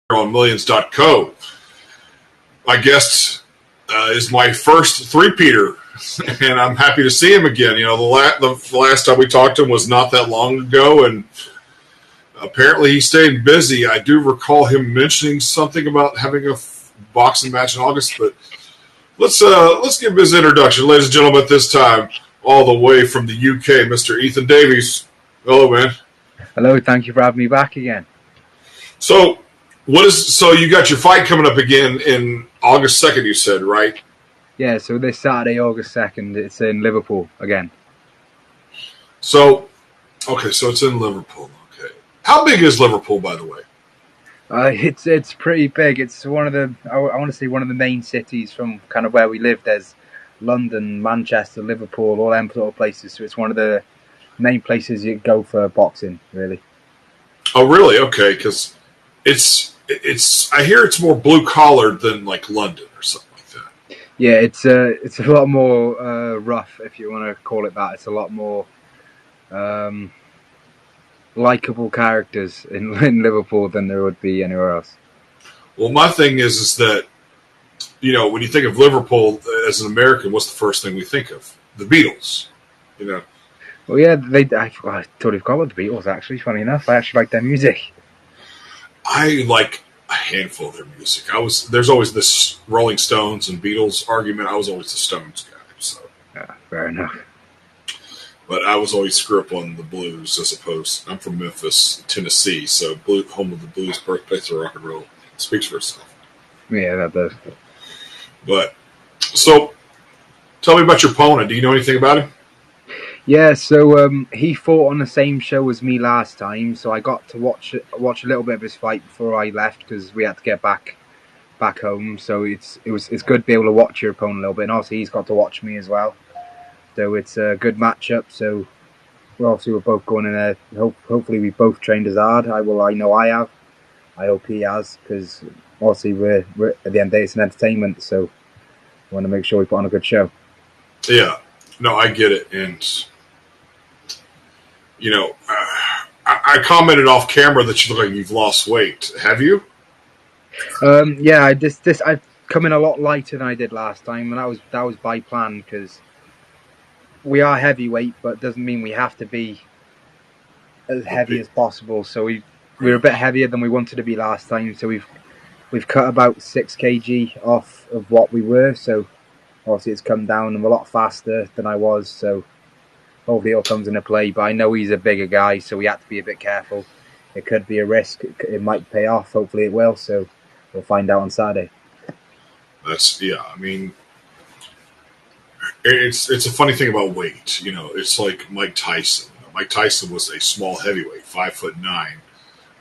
on millions.co. My guest is my first three-peater, and I'm happy to see him again. You know, the last time we talked to him was not that long ago, and apparently he's staying busy. I do recall him mentioning something about having a boxing match in August, but let's give him his introduction. Ladies and gentlemen, at this time, all the way from the UK, Mr. Ethan Davies. Hello, man. Hello, thank you for having me back again. So you got your fight coming up again in August 2nd, you said, right? Yeah, so this Saturday, August 2nd, it's in Liverpool again. So it's in Liverpool. Okay. How big is Liverpool, by the way? It's pretty big. It's one of the, I want to say one of the main cities from kind of where we live. There's London, Manchester, Liverpool, all them sort of places. So it's one of the main places you go for boxing, really. Oh, really? Okay, because it's I hear it's more blue collared than like London or something like that. Yeah, it's a lot more rough, if you want to call it that. It's a lot more likable characters in Liverpool than there would be anywhere else. Well, my thing is that, you know, when you think of Liverpool as an American, what's the first thing we think of? The Beatles, you know. Well, yeah, I totally forgot about the Beatles, actually, funny enough. I actually like their music. I like a handful of their music. There's always this Rolling Stones and Beatles argument. I was always the Stones guy. So yeah, fair enough. But I was always screw up on the blues, I suppose. I'm from Memphis, Tennessee, so home of the blues, birthplace of rock and roll. It speaks for itself. Yeah, that does. But, so, tell me about your opponent. Do you know anything about him? Yeah, so he fought on the same show as me last time, so I got to watch a little bit of his fight before I left because we had to get back home. So it's good to be able to watch your opponent a little bit, and also he's got to watch me as well. So it's a good matchup. So we're both going in there. Hopefully we both trained as hard. I know I have. I hope he has, because obviously we're at the end of the day it's an entertainment. So we want to make sure we put on a good show. Yeah, no, I get it, and you know, I commented off camera that you look like you've lost weight. Have you? Yeah, I've come in a lot lighter than I did last time, and that was by plan because we are heavyweight, but it doesn't mean we have to be as heavy as possible. So we were a bit heavier than we wanted to be last time. So we've cut about 6 kg off of what we were. So obviously it's come down. I'm a lot faster than I was. So hopefully it all comes into play. But I know he's a bigger guy, so we have to be a bit careful. It could be a risk. It might pay off. Hopefully it will. So we'll find out on Saturday. I mean, it's a funny thing about weight. You know, it's like Mike Tyson. Mike Tyson was a small heavyweight, 5'9",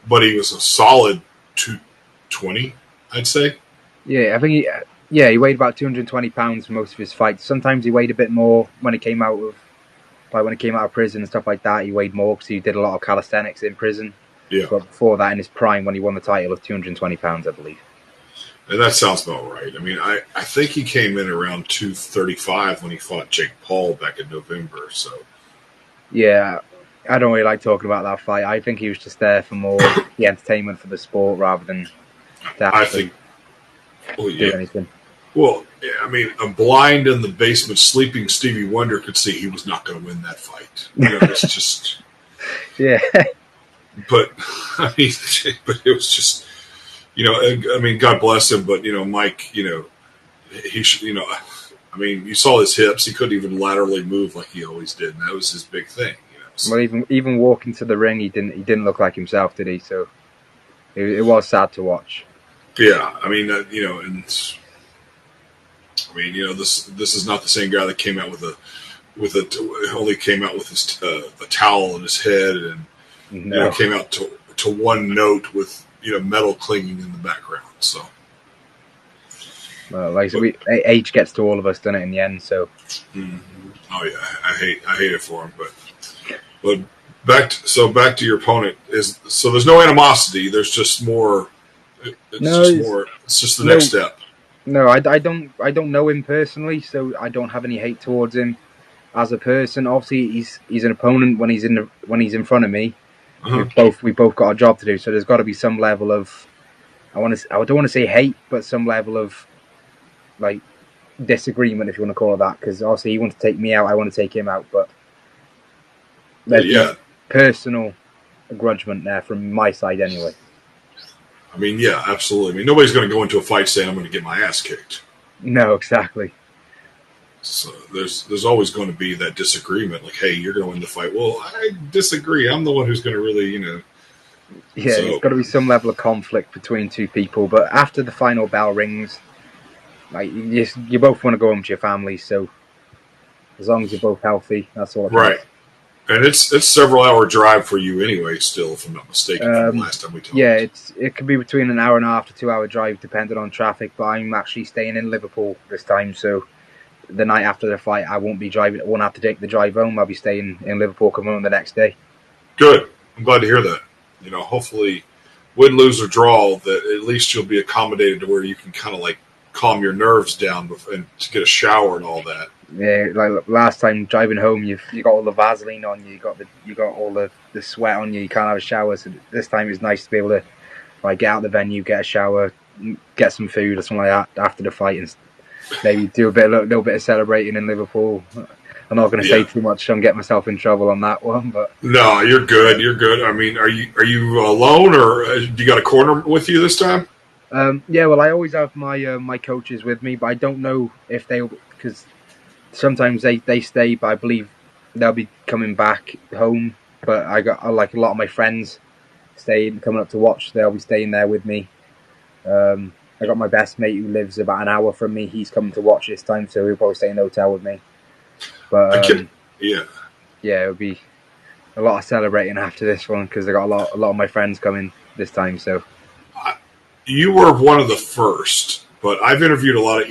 but he was a solid 220, I'd say. Yeah, I think he weighed about 220 pounds for most of his fights. Sometimes he weighed a bit more when he came out of prison and stuff like that. He weighed more because he did a lot of calisthenics in prison. Yeah. But before that, in his prime, when he won the title, of 220 pounds, I believe. And that sounds about right. I mean, I think he came in around 235 when he fought Jake Paul back in November. So, yeah, I don't really like talking about that fight. I think he was just there for more the entertainment for the sport rather than do anything. Well, yeah, I mean, a blind in the basement sleeping Stevie Wonder could see he was not going to win that fight. You know, it's just yeah. But I mean, but it was just. You know, I mean, God bless him, but, you know, Mike, you know, he should, you know, I mean, you saw his hips. He couldn't even laterally move like he always did, and that was his big thing, you know. So. Well, even walking to the ring, he didn't look like himself, did he? So it was sad to watch. Yeah, I mean, you know, and I mean, you know, this is not the same guy that came out only came out with his a towel on his head and you know, came out to one note with, you know, metal clinging in the background. So, well, like I said, age gets to all of us, doesn't it? In the end, so. Oh yeah, I hate it for him, but back to your opponent so there's no animosity. There's just more. It's just the next step. No, I don't know him personally, so I don't have any hate towards him as a person. Obviously, he's an opponent when he's in front of me. We both got a job to do, so there's got to be some level of I don't want to say hate, but some level of like disagreement, if you want to call it that, because obviously he wants to take me out, I want to take him out, but there's no personal grudgement there from my side anyway. I mean, yeah, absolutely. I mean, nobody's going to go into a fight saying I'm going to get my ass kicked. No, exactly. So there's always going to be that disagreement. Like, hey, you're going to win the fight. Well, I disagree. I'm the one who's going to really, Yeah, So, there's got to be some level of conflict between two people. But after the final bell rings, like you both want to go home to your families. So as long as you're both healthy, that's all. Right. And it's several hour drive for you anyway. Still, if I'm not mistaken, from the last time we talked. Yeah, it could be between an hour and a half to 2 hour drive, depending on traffic. But I'm actually staying in Liverpool this time, so the night after the fight, I won't be driving. I won't have to take the drive home. I'll be staying in Liverpool, coming home the next day. Good. I'm glad to hear that. Hopefully, win, lose, or draw, that at least you'll be accommodated to where you can kind of like calm your nerves down and to get a shower and all that. Yeah, like last time driving home, you got all the Vaseline on you, you got all the sweat on you. You can't have a shower. So this time it's nice to be able to like get out of the venue, get a shower, get some food or something like that after the fight, and maybe do a little bit of celebrating in Liverpool. I'm not going to say too much. I'm getting myself in trouble on that one, but no, you're good. You're good. I mean, are you alone, or do you got a corner with you this time? Yeah, well, I always have my coaches with me, but I don't know if because sometimes they stay, but I believe they'll be coming back home. But I got like a lot of my friends coming up to watch. They'll be staying there with me. I got my best mate who lives about an hour from me. He's coming to watch this time, so he'll probably stay in the hotel with me. But yeah, it'll be a lot of celebrating after this one because I got a lot of my friends coming this time. So you were one of the first, but I've interviewed a lot of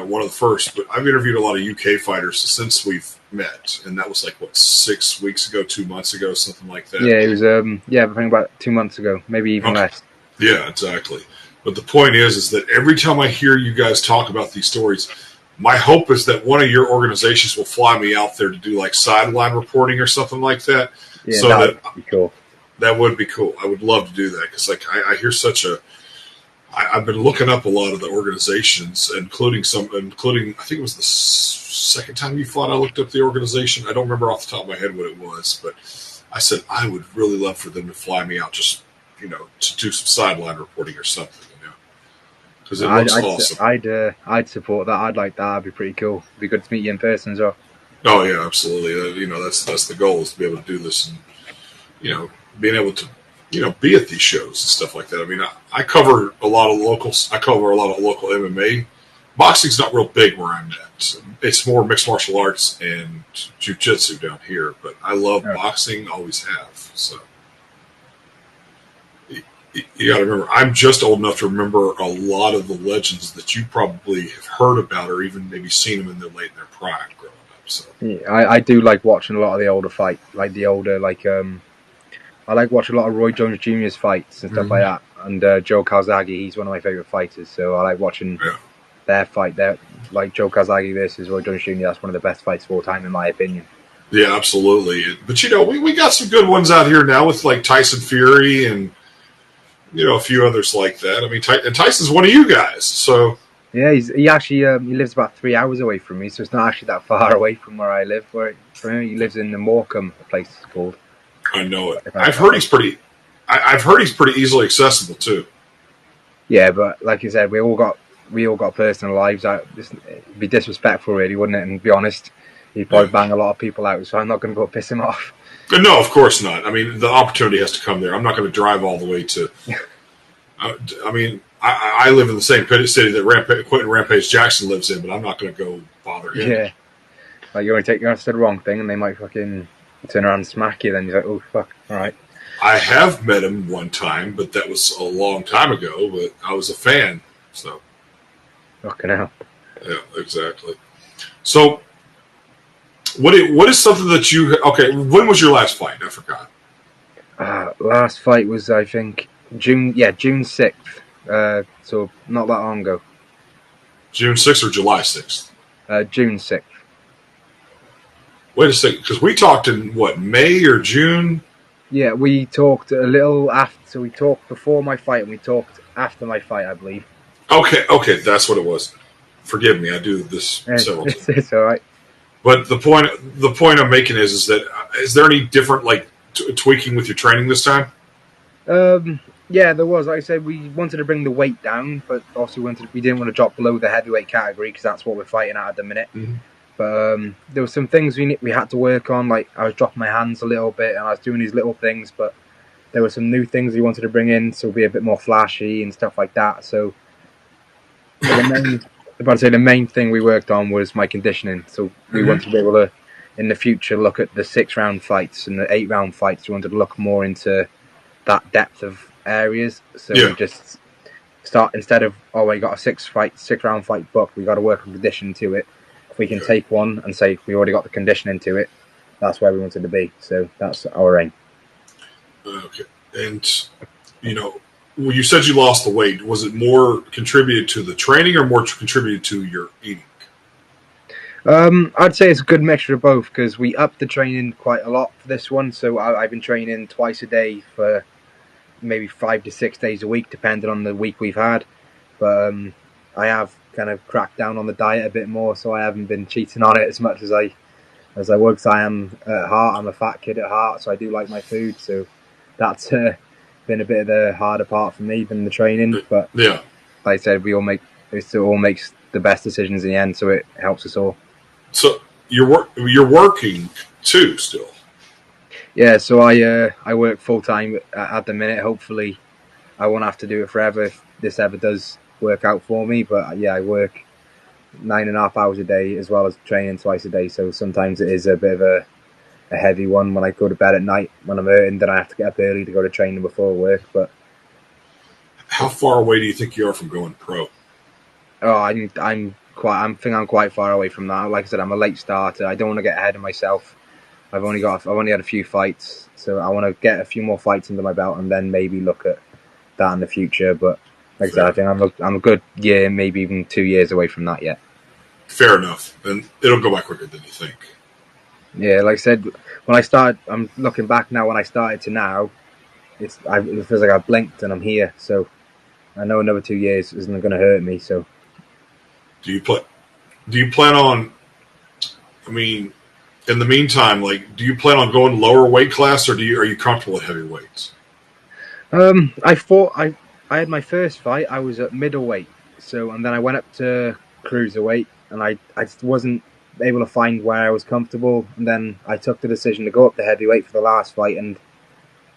one of the first, but I've interviewed a lot of UK fighters since we've met, and that was like 6 weeks ago, 2 months ago, something like that. Yeah, it was I think about 2 months ago, maybe even less. Yeah, exactly. But the point is that every time I hear you guys talk about these stories, my hope is that one of your organizations will fly me out there to do like sideline reporting or something like that. Yeah, so that would be cool. That would be cool. I would love to do that because like I hear I've been looking up a lot of the organizations, including I think it was the second time you fought. I looked up the organization. I don't remember off the top of my head what it was, but I said I would really love for them to fly me out, just to do some sideline reporting or something. Because it looks awesome. I'd support that. I'd like that. That'd be pretty cool. It'd be good to meet you in person as well. Oh yeah, absolutely. That's the goal, is to be able to do this and being able to be at these shows and stuff like that. I mean, I cover a lot of locals. I cover a lot of local MMA. Boxing's not real big where I'm at. It's more mixed martial arts and jiu-jitsu down here. But I love boxing. Always have. So you got to remember, I'm just old enough to remember a lot of the legends that you probably have heard about or even maybe seen them in their prime growing up. So yeah, I do like watching a lot of the older fight, like the older I like watching a lot of Roy Jones Jr.'s fights and stuff like that. And Joe Calzaghe, he's one of my favorite fighters, so I like watching their fight. Like Joe Calzaghe versus Roy Jones Jr. That's one of the best fights of all time, in my opinion. Yeah, absolutely. But we got some good ones out here now with like Tyson Fury and a few others like that. I mean, Tyson's one of you guys, so yeah, he actually he lives about 3 hours away from me, so it's not actually that far away from where I live. He lives in the Morecambe, a place it's called. I know it. I've heard he's pretty easily accessible too. Yeah, but like you said, we all got personal lives. It'd be disrespectful, really, wouldn't it? And to be honest, he'd probably bang a lot of people out, so I'm not going to go piss him off. No, of course not. I mean, the opportunity has to come there. I'm not going to drive all the way to. I mean, I live in the same city that Quentin Rampage Jackson lives in, but I'm not going to go bother him. Yeah, like you have to say the wrong thing, and they might fucking turn around and smack you. Then you're like, oh fuck, all right. I have met him one time, but that was a long time ago. But I was a fan, so. Fucking hell. Yeah, exactly. So. What is something that you... Okay, when was your last fight? I forgot. Last fight was, I think, June 6th. So not that long ago. June 6th or July 6th? June 6th. Wait a second, because we talked in, May or June? Yeah, we talked a little after. So we talked before my fight, and we talked after my fight, I believe. Okay, that's what it was. Forgive me, I do this several times. It's all right. But the point I'm making is that is there any different like tweaking with your training this time? Yeah, there was. Like I said, we wanted to bring the weight down, but also we didn't want to drop below the heavyweight category because that's what we're fighting at the minute. Mm-hmm. But there were some things we had to work on. Like I was dropping my hands a little bit, and I was doing these little things. But there were some new things we wanted to bring in, so be a bit more flashy and stuff like that. So the main thing we worked on was my conditioning. So we wanted to be able to, in the future, look at the 6-round fights and the 8-round fights. We wanted to look more into that depth of areas. So we just start, instead of, we got a 6-round fight book, we got to work on conditioning to it. If we can take one and say we already got the conditioning to it, that's where we wanted to be. So that's our aim. Okay. And, well, you said you lost the weight. Was it more contributed to the training or more contributed to your eating? I'd say it's a good mixture of both because we upped the training quite a lot for this one. So I've been training twice a day for maybe 5 to 6 days a week, depending on the week we've had. But I have kind of cracked down on the diet a bit more, so I haven't been cheating on it as much as I would. Because I am at heart, I'm a fat kid at heart, so I do like my food. So that's been a bit of the harder part for me than the training. But like I said, it all makes the best decisions in the end, so it helps us all. So you're working too still. Yeah, so I work full time at the minute. Hopefully, I won't have to do it forever if this ever does work out for me. But yeah, I work 9.5 hours a day as well as training twice a day. So sometimes it is a bit of a heavy one when I go to bed at night when I'm hurting. Then I have to get up early to go to training before work. But how far away do you think you are from going pro? Oh, I think I'm quite far away from that. Like I said, I'm a late starter. I don't want to get ahead of myself. I've only had a few fights, so I want to get a few more fights under my belt and then maybe look at that in the future. But like I said, I think I'm a good year, maybe even 2 years away from that yet. Fair enough, and it'll go by quicker than you think. Yeah, like I said, when I started, I'm looking back now. When I started to now, it feels like I blinked and I'm here. So I know another 2 years isn't going to hurt me. So do you plan on? I mean, in the meantime, do you plan on going lower weight class, or are you comfortable at heavyweights? I had my first fight. I was at middleweight, and then I went up to cruiserweight, and I just wasn't able to find where I was comfortable. And then I took the decision to go up to heavyweight for the last fight, and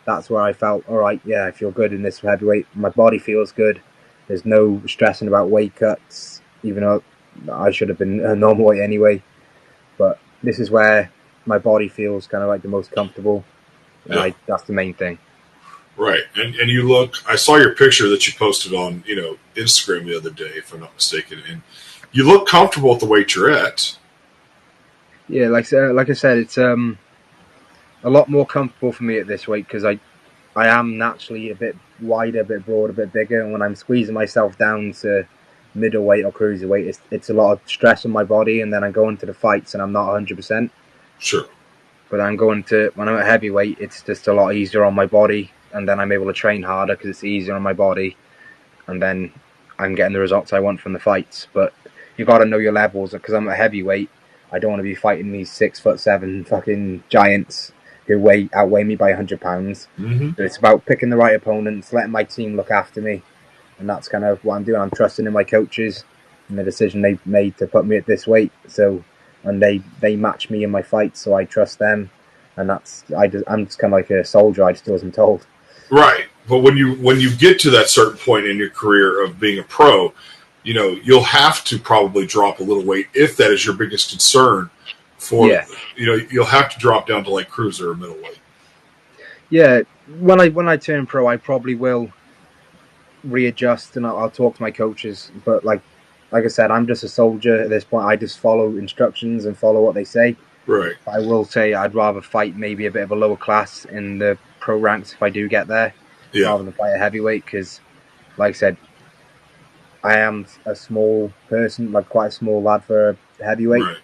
that's where I felt, all right, yeah, I feel good in this heavyweight. My body feels good. There's no stressing about weight cuts, even though I should have been a normal weight anyway. But this is where my body feels kind of like the most comfortable. Yeah. That's the main thing. Right. And you look, I saw your picture that you posted on, Instagram the other day, if I'm not mistaken, and you look comfortable at the weight you're at. Yeah, like I said, it's a lot more comfortable for me at this weight because I am naturally a bit wider, a bit broader, a bit bigger, and when I'm squeezing myself down to middleweight or cruiserweight, it's a lot of stress on my body, and then I go into the fights and I'm not 100%. Sure. But when I'm at heavyweight, it's just a lot easier on my body, and then I'm able to train harder because it's easier on my body, and then I'm getting the results I want from the fights. But you got to know your levels because I'm a heavyweight. I don't want to be fighting these 6'7" fucking giants who outweigh me by 100 pounds. Mm-hmm. So it's about picking the right opponents, letting my team look after me, and that's kind of what I'm doing. I'm trusting in my coaches and the decision they've made to put me at this weight. And they match me in my fights, so I trust them. And I'm just kind of like a soldier. I just do as I'm told. Right, but when you get to that certain point in your career of being a pro, you'll have to probably drop a little weight if that is your biggest concern. You'll have to drop down to like cruiser or middleweight. Yeah, when I turn pro, I probably will readjust and I'll talk to my coaches. But like I said, I'm just a soldier at this point. I just follow instructions and follow what they say. Right. I will say I'd rather fight maybe a bit of a lower class in the pro ranks if I do get there, rather than fight a heavyweight. Because, like I said, I am a small person, like quite a small lad for a heavyweight. Right.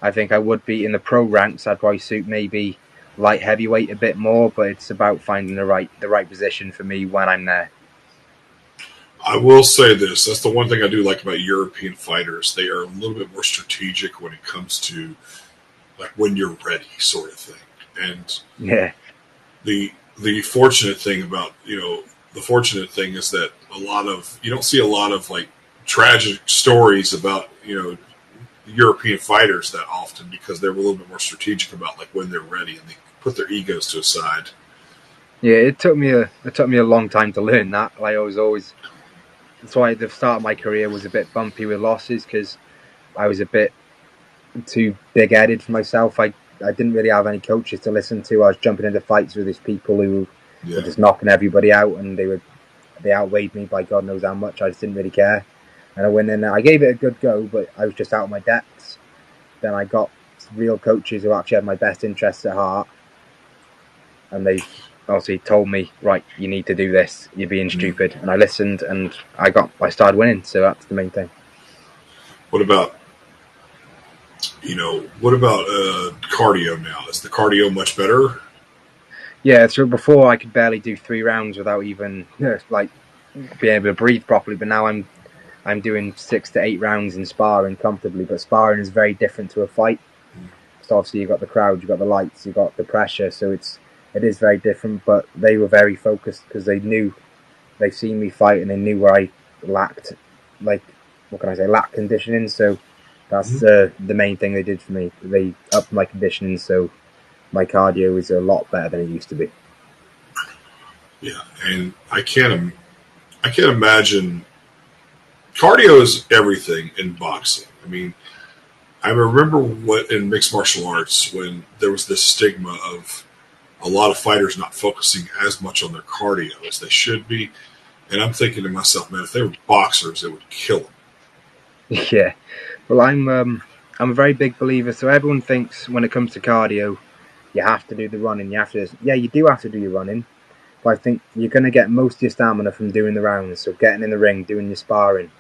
I think I would be in the pro ranks. I'd probably suit maybe light heavyweight a bit more, but it's about finding the right position for me when I'm there. I will say this. That's the one thing I do like about European fighters. They are a little bit more strategic when it comes to like when you're ready sort of thing. And yeah, the fortunate thing about, the fortunate thing is that you don't see a lot of like tragic stories about, European fighters that often because they're a little bit more strategic about like when they're ready and they put their egos to a side. Yeah, it took me a long time to learn that. Like I was always, that's why the start of my career was a bit bumpy with losses because I was a bit too big-headed for myself. I didn't really have any coaches to listen to. I was jumping into fights with these people who were just knocking everybody out, and they outweighed me by God knows how much. I just didn't really care. And I went in there. I gave it a good go, but I was just out of my depths. Then I got real coaches who actually had my best interests at heart. And they obviously told me, right, you need to do this. You're being stupid. And I listened and I started winning. So that's the main thing. What about cardio now? Is the cardio much better? Yeah, so before I could barely do 3 rounds without even like being able to breathe properly. But now I'm doing 6 to 8 rounds in sparring comfortably, but sparring is very different to a fight. So obviously you've got the crowd, you've got the lights, you've got the pressure, so it is very different. But they were very focused because they've seen me fight and they knew where I lacked, like, what can I say, lacked conditioning. So that's the main thing they did for me. They upped my conditioning, so my cardio is a lot better than it used to be. Yeah, and I can't imagine. Cardio is everything in boxing. I mean, I remember what in mixed martial arts when there was this stigma of a lot of fighters not focusing as much on their cardio as they should be. And I'm thinking to myself, man, if they were boxers, it would kill them. Yeah. Well, I'm a very big believer. So everyone thinks when it comes to cardio, you have to do the running. You do have to do your running. But I think you're going to get most of your stamina from doing the rounds. So getting in the ring, doing your sparring.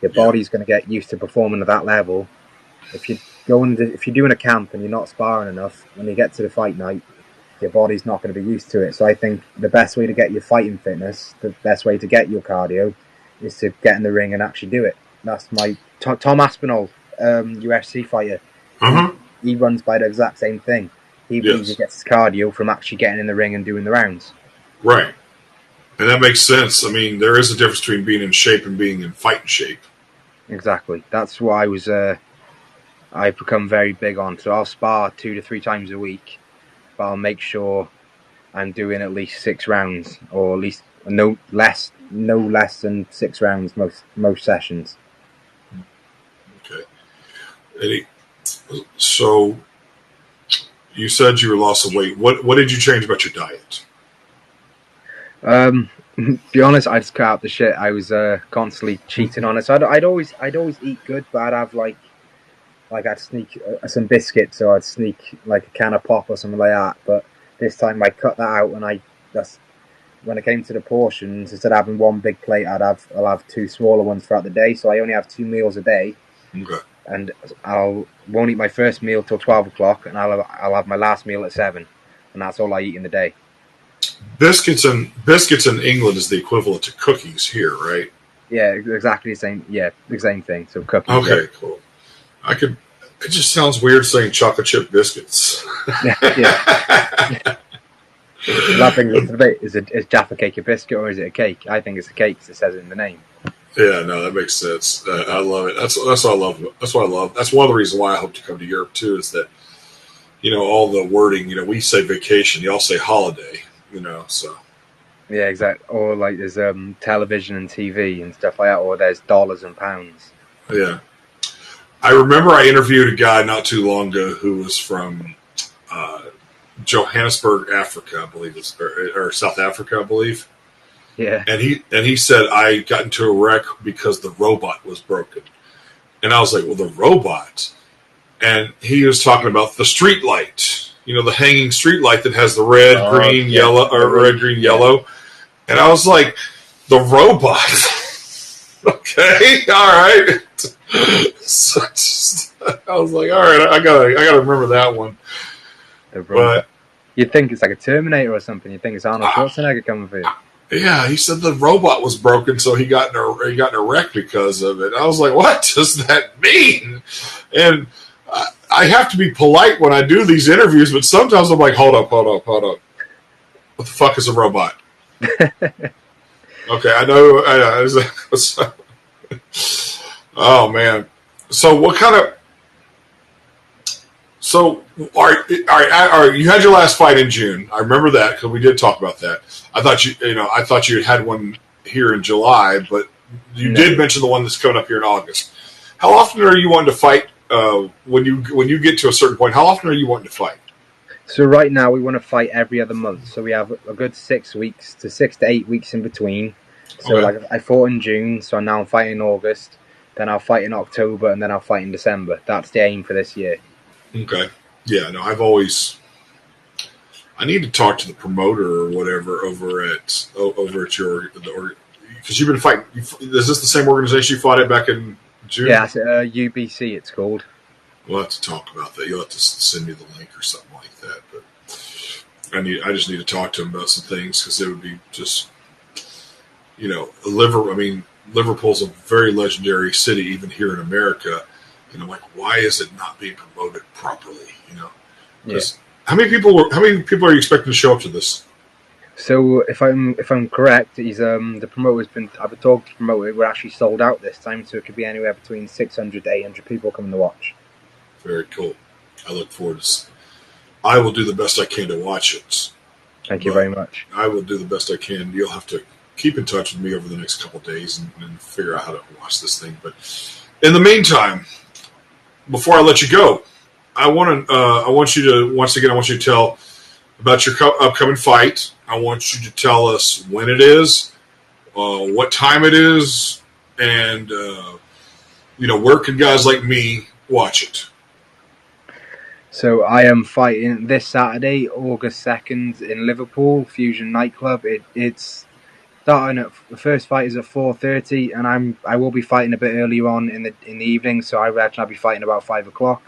Your body's going to get used to performing at that level. If you're doing a camp and you're not sparring enough, when you get to the fight night, your body's not going to be used to it. So I think the best way to get your fighting fitness, the best way to get your cardio, is to get in the ring and actually do it. That's my Tom Aspinall, UFC fighter. He runs by the exact same thing. He believes he gets his cardio from actually getting in the ring and doing the rounds. Right. And that makes sense. I mean, there is a difference between being in shape and being in fighting shape. Exactly. That's what I've become very big on. So I'll spar 2 to 3 times a week, but I'll make sure I'm doing at least 6 rounds, or at least no less than 6 rounds most sessions. Okay. Eddie, so you said you lost some weight. What did you change about your diet? Be honest, I just cut out the shit. I was constantly cheating on it. So I'd always eat good, but I'd have like I'd sneak some biscuits, or I'd sneak like a can of pop or something like that. But this time I cut that out, and when it came to the portions, instead of having one big plate, I'll have 2 smaller ones throughout the day. So I only have 2 meals a day. Okay. And won't eat my first meal till 12 o'clock, and I'll have my last meal at 7, and that's all I eat in the day. Biscuits in England is the equivalent to cookies here, right? Yeah, exactly the same. Yeah, the same thing. So cookies. Okay, cool. It just sounds weird saying chocolate chip biscuits. Yeah. That thing is debate: is Jaffa cake a biscuit or is it a cake? I think it's a cake because it says it in the name. Yeah, no, that makes sense. I love it. That's what I love. That's what I love. That's one of the reasons why I hope to come to Europe too. Is that all the wording. We say vacation, y'all say holiday. So. Yeah, exactly. Or like there's television and TV and stuff like that, or there's dollars and pounds. Yeah. I remember I interviewed a guy not too long ago who was from Johannesburg, Africa, I believe, or South Africa, I believe. Yeah. And he said I got into a wreck because the robot was broken. And I was like, well, the robot? And he was talking about the street light. The hanging street light that has the red, green, yellow, or red, green, yellow. And I was like, the robot? Okay, all right. So I was like, all right, I gotta remember that one. The robot. You'd think it's like a Terminator or something. You'd think it's Arnold Schwarzenegger coming for you. Yeah, he said the robot was broken, so he got in a wreck because of it. I was like, what does that mean? And I have to be polite when I do these interviews, but sometimes I'm like, hold up. What the fuck is a robot? Okay, I know. Oh man. So what kind of? So all right. You had your last fight in June. I remember that because we did talk about that. I thought you had one here in July, but you did mention the one that's coming up here in August. How often are you wanting to fight? When you get to a certain point, how often are you wanting to fight? So right now we want to fight every other month. So we have a good 6 weeks to 6 to 8 weeks in between. So Okay. like I fought in June, so now I'm fighting in August. Then I'll fight in October, and then I'll fight in December. That's the aim for this year. Okay. Yeah. No, I need to talk to the promoter or whatever over at your because you've been fighting. Is this the same organization you fought at back in June? Yeah, it's, UBC it's called. We'll have to talk about that. You'll have to send me the link or something like that. But I just need to talk to him about some things because it would be just, Liverpool's a very legendary city, even here in America. And I'm like, why is it not being promoted properly? Yeah. How many people are you expecting to show up to this? So if I'm correct, he's the promoter's been. I've been talking to the promoter. We're actually sold out this time, so it could be anywhere between 600 to 800 people coming to watch. Very cool. I look forward to. I will do the best I can to watch it. Thank you very much. I will do the best I can. You'll have to keep in touch with me over the next couple of days and figure out how to watch this thing. But in the meantime, before I let you go, I want you to tell about your upcoming fight. I want you to tell us when it is, what time it is, and where can guys like me watch it. So I am fighting this Saturday, August 2nd, in Liverpool, Fusion Nightclub. It's starting at the first fight is at 4:30, and I will be fighting a bit earlier on in the evening. So I reckon I'll be fighting about 5 o'clock.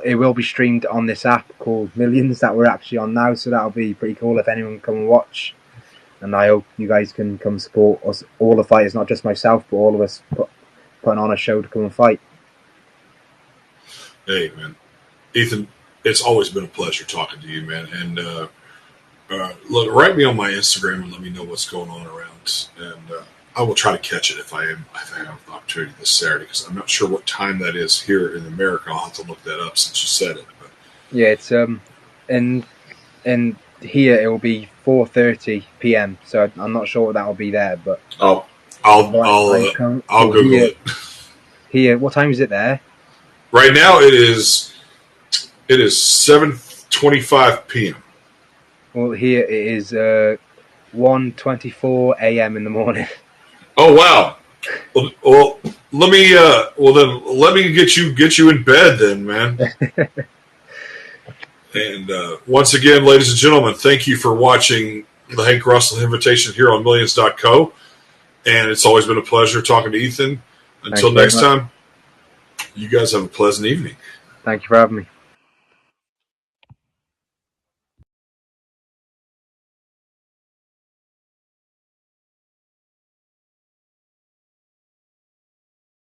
It will be streamed on this app called Millions that we're actually on now, so that'll be pretty cool if anyone can come and watch. And I hope you guys can come support us, all the fighters, not just myself, but all of us putting on a show to come and fight. Hey, man. Ethan, it's always been a pleasure talking to you, man. And look, write me on my Instagram and let me know what's going on around. And I will try to catch it if I have the opportunity this Saturday, because I'm not sure what time that is here in America. I'll have to look that up since you said it. But yeah, it's and here it will be 4:30 p.m. So I'm not sure what that will be there, but I'll Google it. Here, what time is it there? Right now it is 7:25 p.m. Well, here it is 1:24 a.m. in the morning. Oh wow! Well, let me get you in bed then, man. And once again, ladies and gentlemen, thank you for watching the Hank Russell Invitation here on Millions.co. And it's always been a pleasure talking to Ethan. Until next time, you guys have a pleasant evening. Thank you for having me.